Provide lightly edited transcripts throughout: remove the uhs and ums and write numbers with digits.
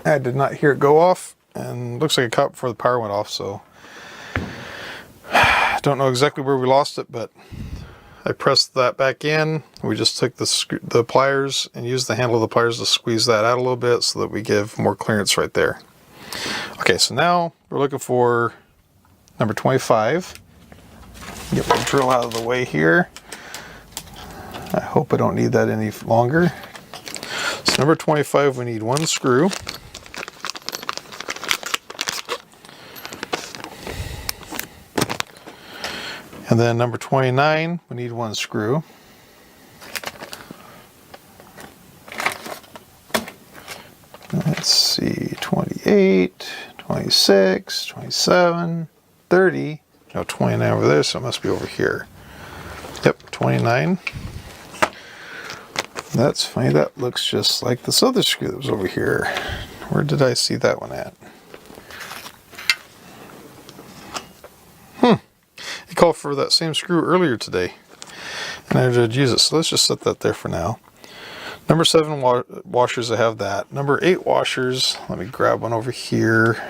I did not hear it go off, and looks like it caught before the power went off, so I don't know exactly where we lost it, but I pressed that back in. We just took the pliers and used the handle of the pliers to squeeze that out a little bit so that we give more clearance right there. Okay, so now we're looking for number 25. Get my drill out of the way here. I hope I don't need that any longer. So number 25, we need one screw. And then number 29, we need one screw. Let's see, 28, 26, 27, 30. No, 29 over there, so it must be over here. Yep, 29. That's funny, that looks just like this other screw that was over here. Where did I see that one at? He called for that same screw earlier today, and I did use it, so let's just set that there for now. Number 7 washers, I have that. Number 8 washers, let me grab one over here.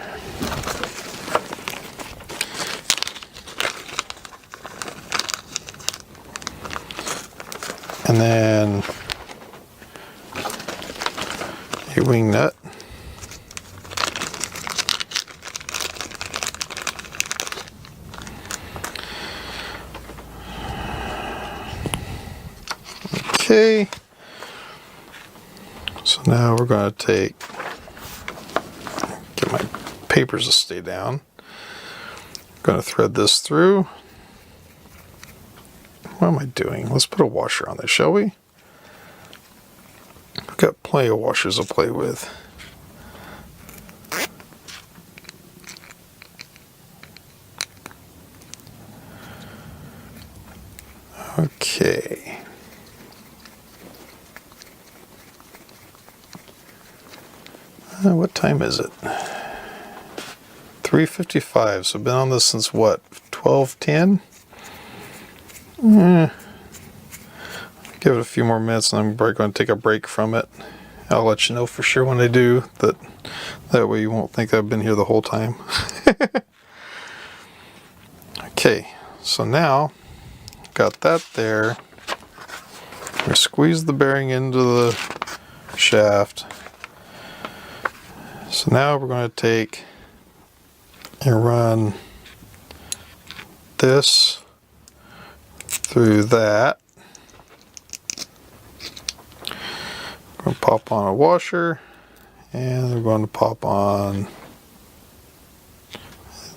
And then a wing nut. Okay, so now we're going to get my papers to stay down. I'm going to thread this through. What am I doing? Let's put a washer on there, shall we? I've got plenty of washers to play with. Okay. What time is it? 3:55. So I've been on this since what? 12:10? Give it a few more minutes and I'm probably going to take a break from it. I'll let you know for sure when I do. That way you won't think I've been here the whole time. Okay, so now got that there. We squeeze the bearing into the shaft. So now we're going to take and run this through that. We're going to pop on a washer, and we're going to pop on.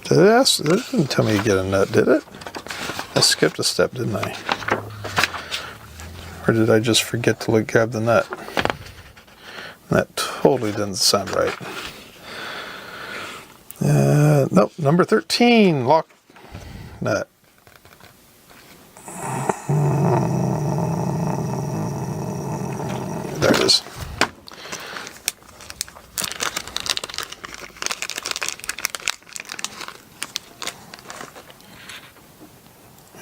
It didn't tell me to get a nut, did it? I skipped a step, didn't I? Or did I just forget to grab the nut? That totally didn't sound right. Nope, number 13, lock nut. There it is.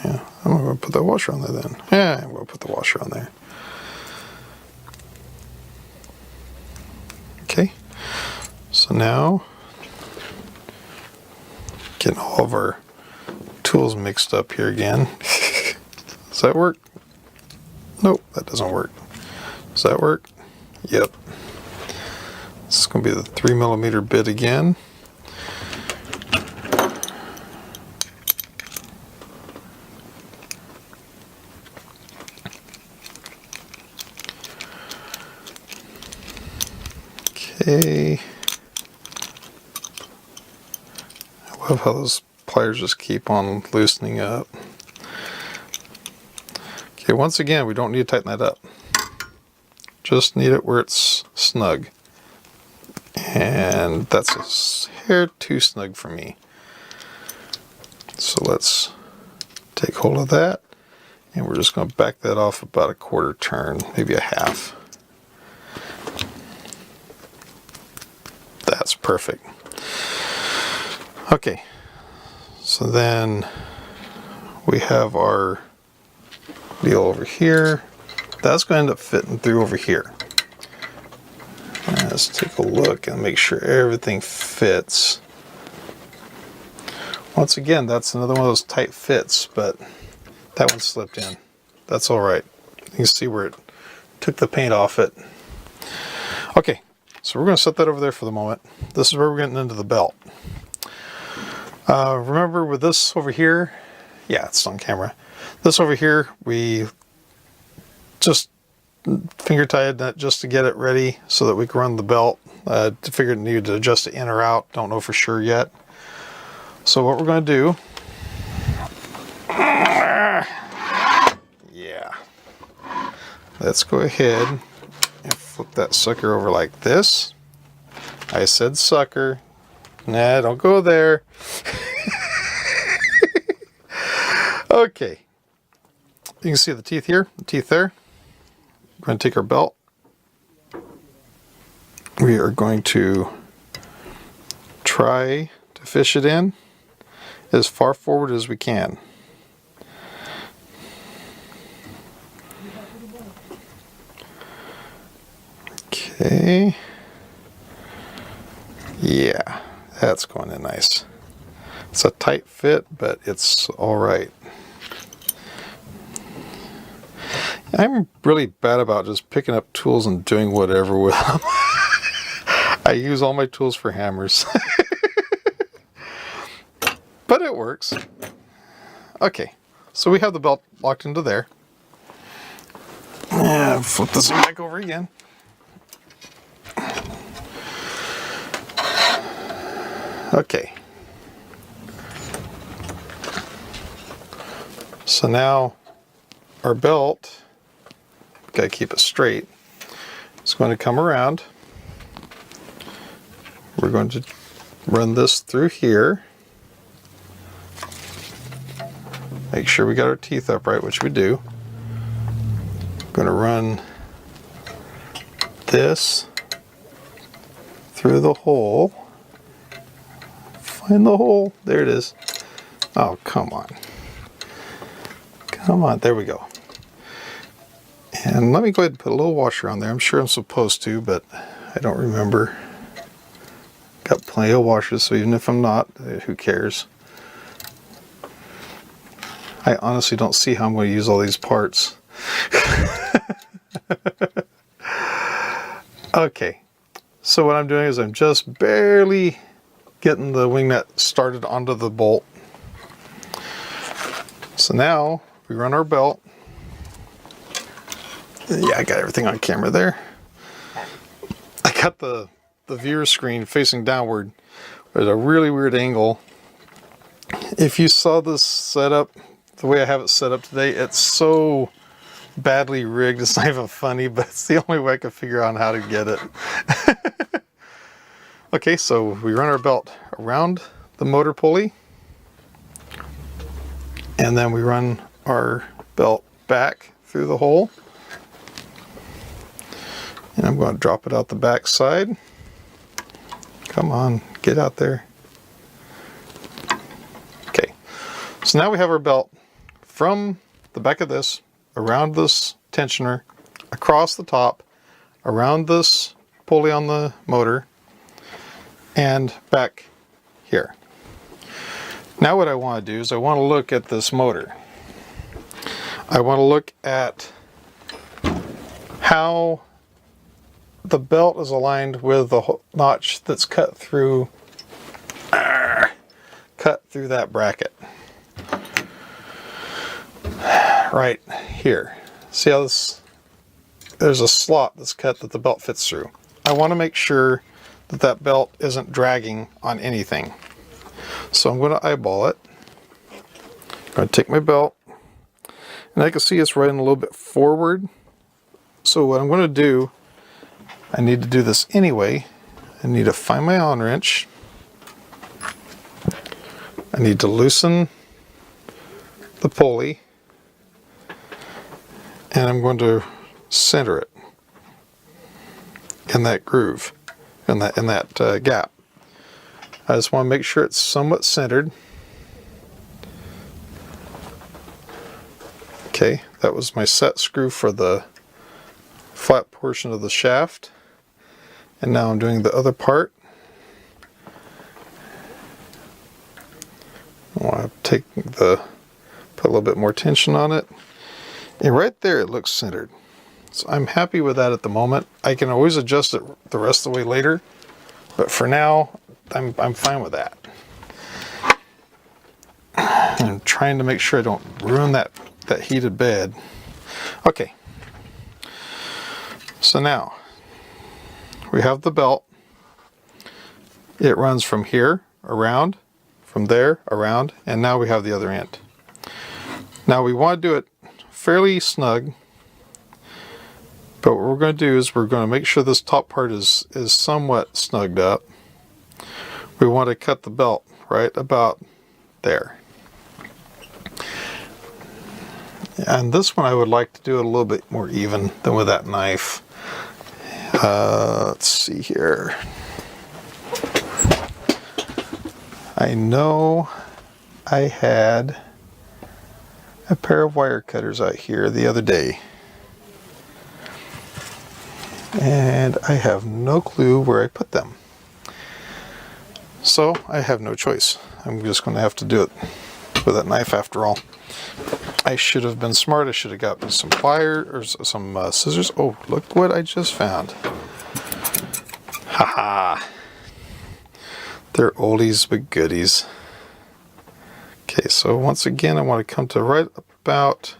Yeah, I'm going to put that washer on there then. Yeah, I'm going to put the washer on there. Okay, so now getting all of our tools mixed up here again. Does that work? Nope, that doesn't work. Does that work? Yep. This is going to be the 3mm bit again. Okay. I love how those pliers just keep on loosening up. Okay, once again, we don't need to tighten that up. Just need it where it's snug. And that's a hair too snug for me. So let's take hold of that. And we're just going to back that off about a quarter turn, maybe a half. That's perfect. Okay, so then we have our deal over here. That's going to end up fitting through over here. Let's take a look and make sure everything fits. Once again, that's another one of those tight fits, but that one slipped in. That's all right. You can see where it took the paint off it. Okay, so we're going to set that over there for the moment. This is where we're getting into the belt. Remember with this over here, yeah, it's on camera. This over here, we just finger tied that just to get it ready so that we can run the belt. To figure it needed to adjust it in or out. Don't know for sure yet. So what we're going to do, yeah, let's go ahead and flip that sucker over like this. I said sucker. Nah, don't go there. Okay. You can see the teeth here, the teeth there. We're going to take our belt. We are going to try to fish it in as far forward as we can. Okay. Yeah, that's going in nice. It's a tight fit, but it's all right. I'm really bad about just picking up tools and doing whatever with them. I use all my tools for hammers. But it works. Okay, so we have the belt locked into there. And flip this back over again. Okay. So now our belt, gotta keep it straight, it's going to come around. We're going to run this through here. Make sure we got our teeth upright, which we do. Going to run this through the hole. Find the hole. There it is. Oh, come on. Come on. There we go. And let me go ahead and put a little washer on there. I'm sure I'm supposed to, but I don't remember. Got plenty of washers, so even if I'm not, who cares? I honestly don't see how I'm going to use all these parts. Okay, so what I'm doing is I'm just barely getting the wing nut started onto the bolt. So now we run our belt. Yeah, I got everything on camera there. I got the viewer screen facing downward at a really weird angle. If you saw this setup, the way I have it set up today, it's so badly rigged, it's not even funny, but it's the only way I can figure out how to get it. Okay, so we run our belt around the motor pulley, and then we run our belt back through the hole. And I'm going to drop it out the back side. Come on, get out there. Okay, so now we have our belt from the back of this, around this tensioner, across the top, around this pulley on the motor, and back here. Now what I want to do is I want to look at this motor. I want to look at how the belt is aligned with the notch that's cut through that bracket. Right here. See how there's a slot that's cut that the belt fits through. I want to make sure that that belt isn't dragging on anything. So I'm going to eyeball it. I'm going to take my belt, and I can see it's running a little bit forward. So what I'm going to do, I need to do this anyway. I need to find my Allen wrench. I need to loosen the pulley, and I'm going to center it in that groove, in that gap. I just want to make sure it's somewhat centered. Okay, that was my set screw for the flat portion of the shaft. And now I'm doing the other part. I want to put a little bit more tension on it. And right there it looks centered. So I'm happy with that at the moment. I can always adjust it the rest of the way later, but for now, I'm fine with that. I'm trying to make sure I don't ruin that heated bed. Okay. So now, we have the belt. It runs from here, around, from there, around, and now we have the other end. Now we want to do it fairly snug, but what we're going to do is we're going to make sure this top part is somewhat snugged up. We want to cut the belt right about there. And this one I would like to do it a little bit more even than with that knife. Let's see here. I know I had a pair of wire cutters out here the other day, and I have no clue where I put them. So I have no choice. I'm just going to have to do it with that knife after all. I should have been smart. I should have got me some pliers or some scissors. Oh, look what I just found. Haha. They're oldies but goodies. Okay, so once again, I want to come to right about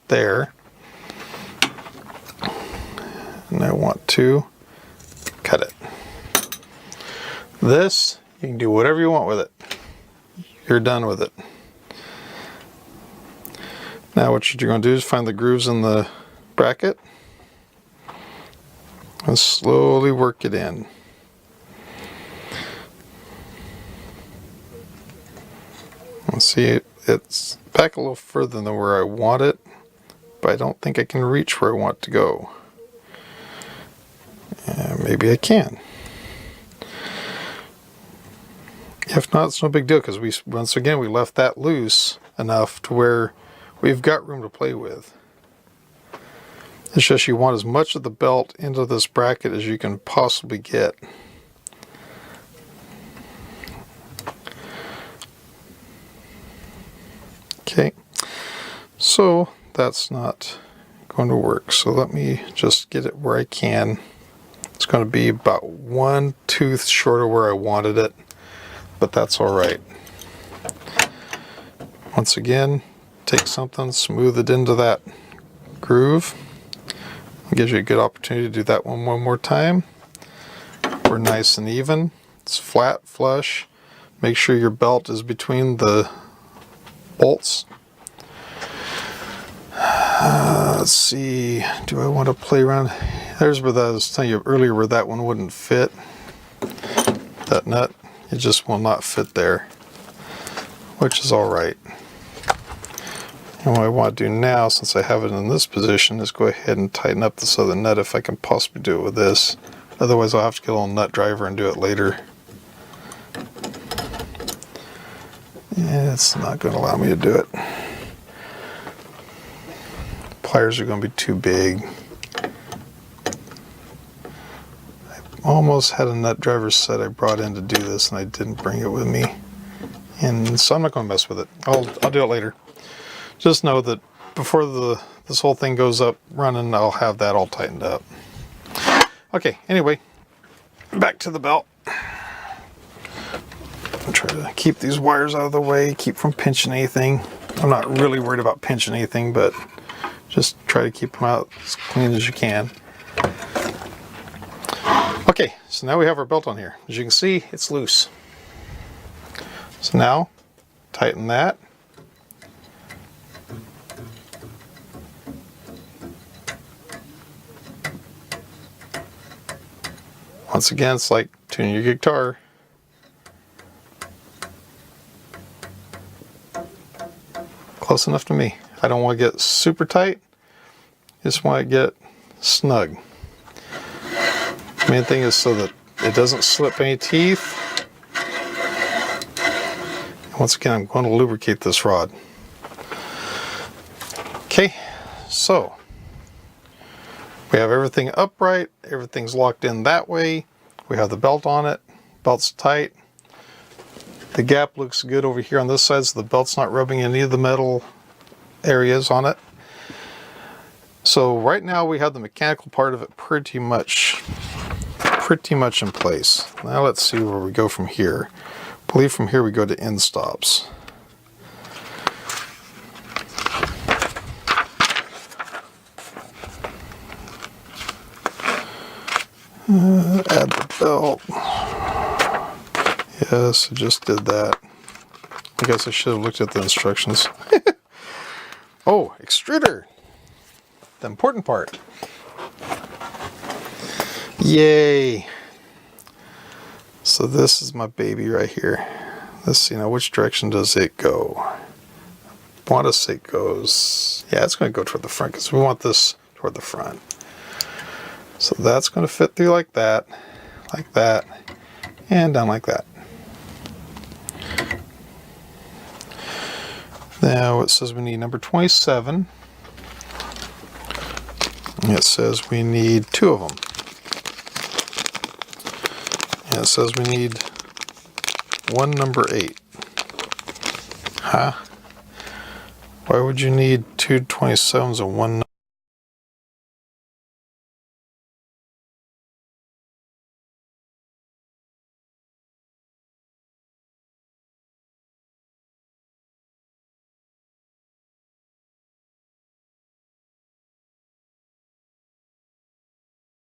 there. And I want to cut it. This, you can do whatever you want with it. You're done with it. Now what you're going to do is find the grooves in the bracket and slowly work it in. Let's see, it's back a little further than where I want it, but I don't think I can reach where I want to go. Maybe I can. If not, it's no big deal, because once again we left that loose enough to where we've got room to play with. It's just you want as much of the belt into this bracket as you can possibly get. Okay, so that's not going to work. So let me just get it where I can. It's going to be about 1 tooth short of where I wanted it, but that's all right. Once again, take something, smooth it into that groove. It gives you a good opportunity to do that one more time. We're nice and even. It's flat, flush. Make sure your belt is between the bolts. Let's see, do I want to play around? There's where I was telling you earlier where that one wouldn't fit. That nut, it just will not fit there, which is all right. And what I want to do now, since I have it in this position, is go ahead and tighten up this other nut if I can possibly do it with this. Otherwise I'll have to get a little nut driver and do it later. Yeah, it's not going to allow me to do it. Pliers are going to be too big. I almost had a nut driver set I brought in to do this, and I didn't bring it with me. And so I'm not going to mess with it. I'll do it later. Just know that before this whole thing goes up running, I'll have that all tightened up. Okay, anyway, back to the belt. I'll try to keep these wires out of the way, keep from pinching anything. I'm not really worried about pinching anything, but just try to keep them out as clean as you can. Okay, so now we have our belt on here. As you can see, it's loose. So now, tighten that. Once again, it's like tuning your guitar. Close enough to me. I don't want to get super tight. Just want to get snug. The main thing is so that it doesn't slip any teeth. And once again, I'm going to lubricate this rod. Okay, so we have everything upright, everything's locked in that way. We have the belt on it. Belt's tight. The gap looks good over here on this side, so the belt's not rubbing any of the metal areas on it. So right now we have the mechanical part of it pretty much in place. Now let's see where we go from here. I believe from here we go to end stops. Add the belt. Yes, I just did that. I guess I should have looked at the instructions. Oh, extruder! The important part. Yay! So this is my baby right here. Let's see now, which direction does it go? I want to say it goes... Yeah, it's going to go toward the front because we want this toward the front. So that's going to fit through like that, and down like that. Now it says we need number 27. It says we need 2 of them. And it says we need 1 number 8. Huh? Why would you need 2 27s and 1?